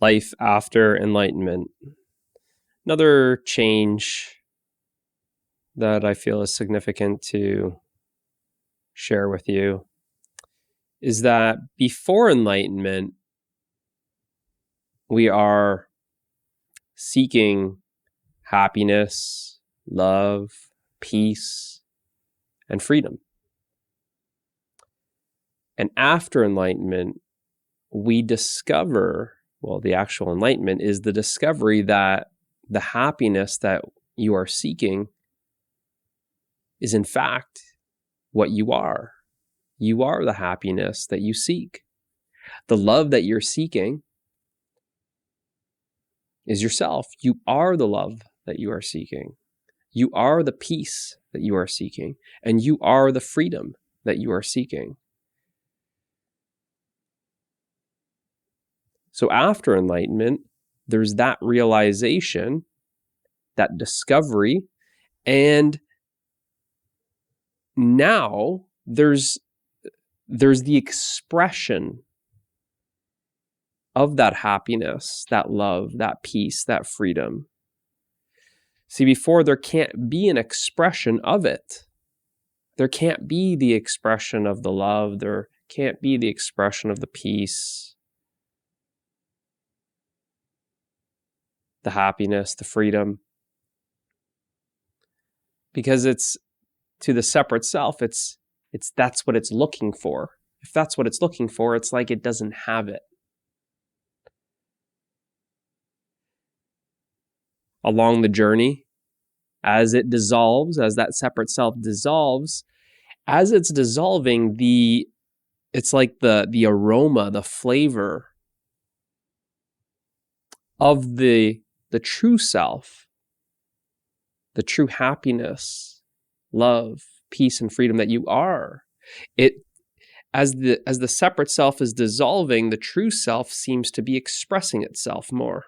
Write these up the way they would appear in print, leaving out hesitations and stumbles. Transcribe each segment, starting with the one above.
life after enlightenment. Another change that I feel is significant to share with you is that before enlightenment, we are seeking happiness, love, peace, and freedom. And after enlightenment, we discover, well, the actual enlightenment is the discovery that the happiness that you are seeking is in fact what you are. You are the happiness that you seek. The love that you're seeking is yourself. You are the love that you are seeking. You are the peace that you are seeking. And you are the freedom that you are seeking. So after enlightenment, there's that realization, that discovery, and now there's the expression of that happiness, that love, that peace, that freedom. See, before there can't be an expression of it. There can't be the expression of the love. There can't be the expression of the peace, the happiness, the freedom. Because it's to the separate self, it's that's what it's looking for. If that's what it's looking for, it's like it doesn't have it. Along the journey, as it dissolves, as that separate self dissolves, as it's dissolving, it's like the aroma, the flavor of the true self, the true happiness, love, peace, and freedom that you are. As the separate self is dissolving, the true self seems to be expressing itself more.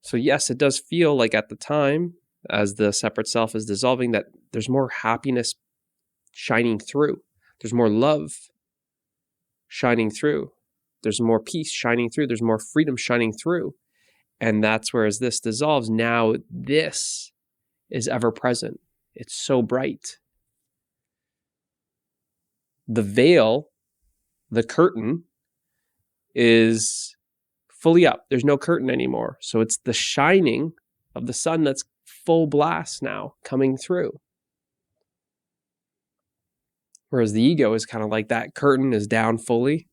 So yes, it does feel like at the time, as the separate self is dissolving, that there's more happiness shining through. There's more love shining through. There's more peace shining through. There's more freedom shining through. And that's where, as this dissolves, now this is ever present. It's so bright. The veil, the curtain, is fully up. There's no curtain anymore. So it's the shining of the sun that's full blast now coming through. Whereas the ego is kind of like that curtain is down fully.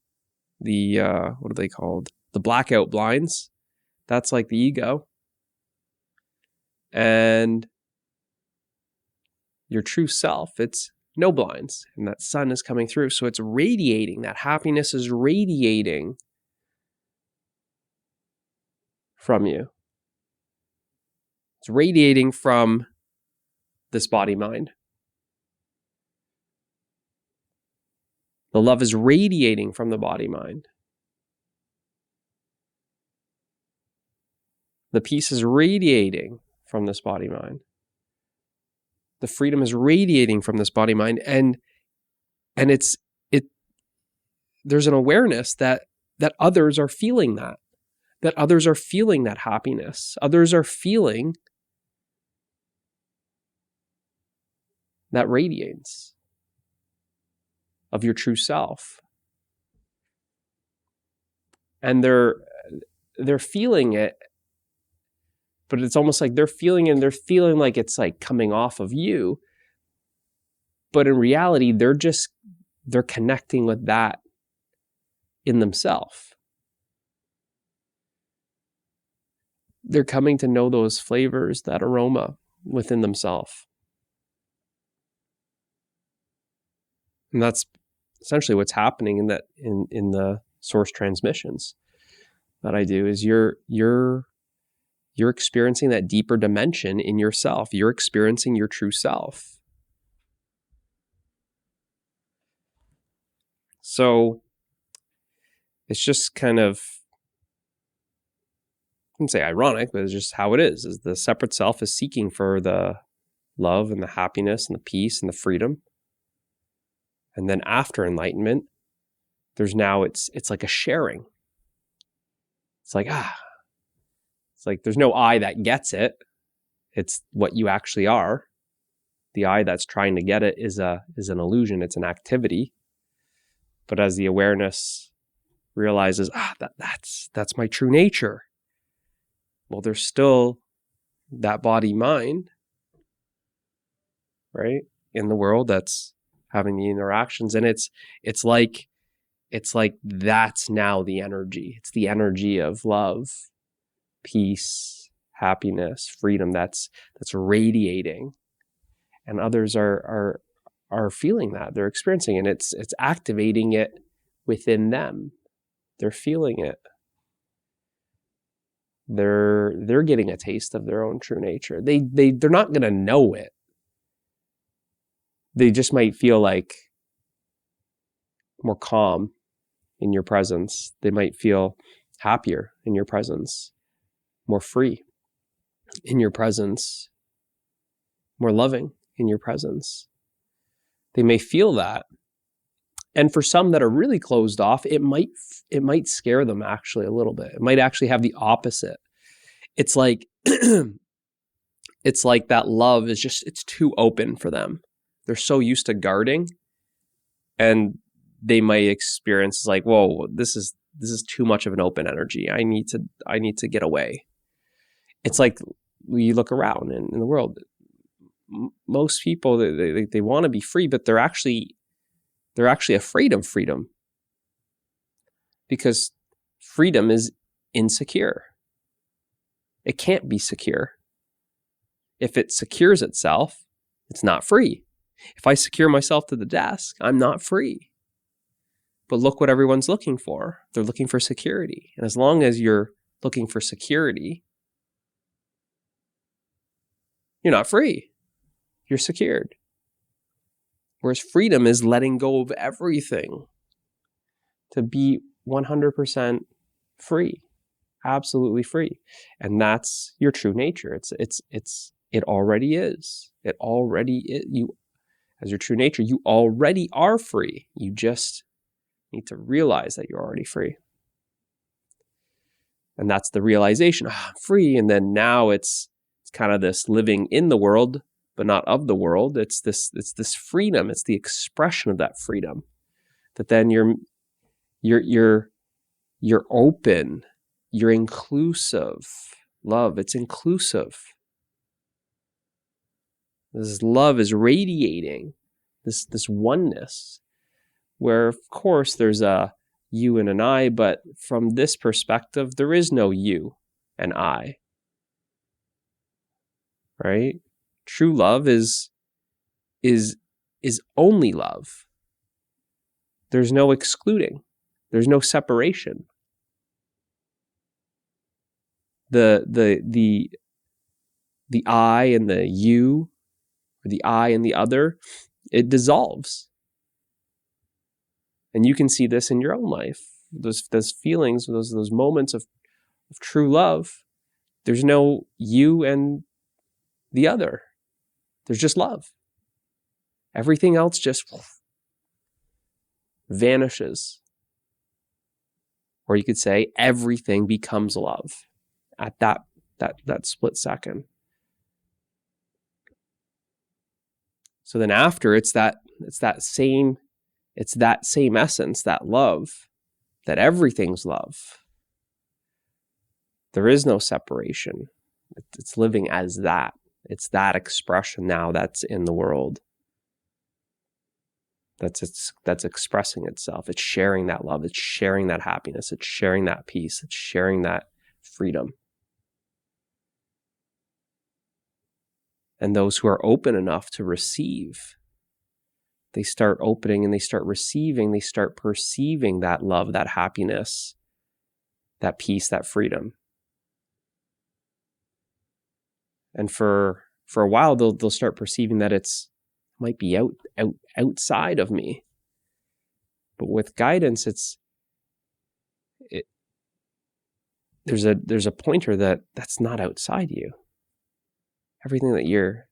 The, what are they called? The blackout blinds. That's like the ego. And your true self, it's no blinds. And that sun is coming through. So it's radiating. That happiness is radiating from you. It's radiating from this body-mind. The love is radiating from the body-mind. The peace is radiating from this body-mind. The freedom is radiating from this body-mind, and there's an awareness that others are feeling that others are feeling that happiness. Others are feeling that radiance of your true self. And they're feeling it, but it's almost like they're feeling it and they're feeling like it's like coming off of you. But in reality, they're connecting with that in themselves. They're coming to know those flavors, that aroma within themselves. And that's essentially what's happening in the source transmissions that I do. Is you're experiencing that deeper dimension in yourself. You're experiencing your true self. So it's just kind of, I wouldn't say ironic, but it's just how it is the separate self is seeking for the love and the happiness and the peace and the freedom. And then after enlightenment, There's now, it's like a sharing. It's like, it's like there's no I that gets it. It's what you actually are. The I that's trying to get it is an illusion. It's an activity. But as the awareness realizes, that's my true nature. Well, there's still that body mind, right, in the world that's having the interactions, and it's like that's now the energy. It's the energy of love, peace, happiness, freedom that's radiating, and others are feeling that. They're experiencing it. It's activating it within them. They're feeling it. They're getting a taste of their own true nature. They're not going to know it. They just might feel like more calm in your presence. They might feel happier in your presence, more free in your presence, more loving in your presence. They may feel that. And for some that are really closed off, it might scare them actually a little bit. It might actually have the opposite. It's like it's like that love is just, it's too open for them. They're so used to guarding, and they might experience like, whoa, this is too much of an open energy. I need to get away. It's like we look around in the world. Most people, they want to be free, but they're actually afraid of freedom, because freedom is insecure. It can't be secure. If it secures itself, it's not free. If I secure myself to the desk, I'm not free. But look what everyone's looking for. They're looking for security. And as long as you're looking for security, you're not free. You're secured. Whereas freedom is letting go of everything to be 100% free, absolutely free. And that's your true nature. It already is. It already is. You, as your true nature, you already are free. You just need to realize that you're already free. And that's the realization, I'm free. And then now it's kind of this living in the world, but not of the world. It's this freedom. It's the expression of that freedom. That then you're open. You're inclusive. Love, it's inclusive. This love is radiating this oneness, where of course there's a you and an I, but from this perspective, there is no you and I. Right? True love is only love. There's no excluding. There's no separation. The I and the you, or the I and the other, it dissolves. And you can see this in your own life. Those feelings, those moments of true love, there's no you and the other. There's just love. Everything else just vanishes. Or you could say everything becomes love at that split second. So then after, it's that same essence, that love, that everything's love. There is no separation. It's living as that. It's that expression now that's in the world. That's expressing itself. It's sharing that love. It's sharing that happiness. It's sharing that peace. It's sharing that freedom. And those who are open enough to receive, they start opening and they start receiving, they start perceiving that love, that happiness, that peace, that freedom. And for a while, they'll start perceiving that it's might be outside of me. But with guidance, there's a pointer that's not outside you. Everything that you're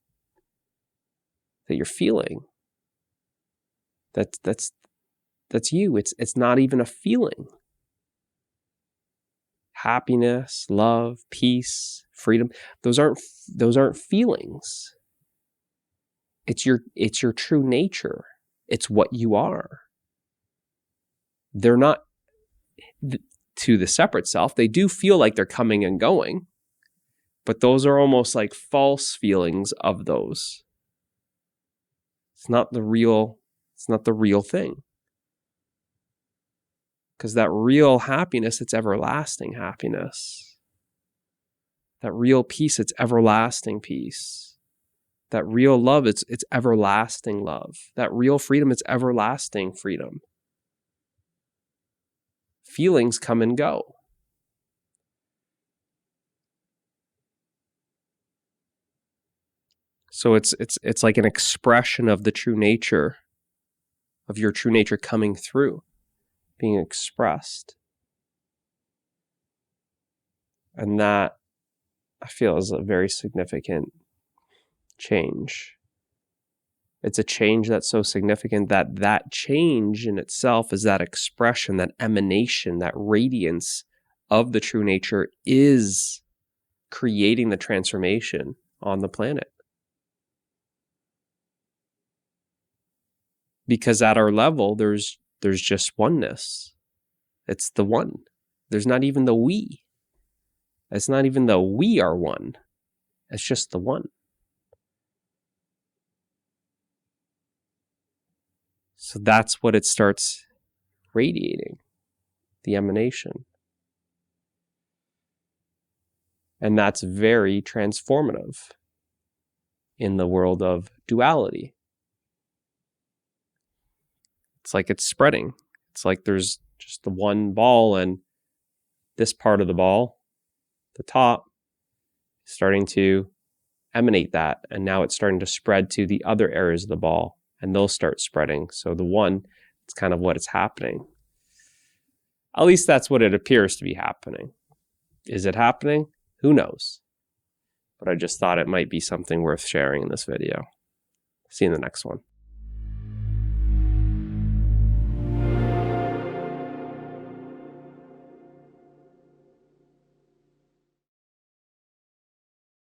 feeling, that's That's you. It's not even a feeling. Happiness, love, peace, freedom, those aren't feelings. It's your true nature. It's what you are. They're not, to the separate self, they do feel like they're coming and going, but those are almost like false feelings of those. It's not the real thing. Because that real happiness, it's everlasting happiness. That real peace, it's everlasting peace. That real love, it's everlasting love. That real freedom, it's everlasting freedom. Feelings come and go. So it's like an expression of the true nature, of your true nature coming through, being expressed. And that, I feel, is a very significant change. It's a change that's so significant that change in itself is that expression, that emanation, that radiance of the true nature is creating the transformation on the planet. Because at our level, there's just oneness. It's the one. There's not even the we. It's not even the we are one. It's just the one. So that's what it starts radiating, the emanation. And that's very transformative in the world of duality. It's like it's spreading. It's like there's just the one ball, and this part of the ball, the top, is starting to emanate that. And now it's starting to spread to the other areas of the ball, and they'll start spreading. So the one, it's kind of what is happening. At least that's what it appears to be happening. Is it happening? Who knows? But I just thought it might be something worth sharing in this video. See you in the next one.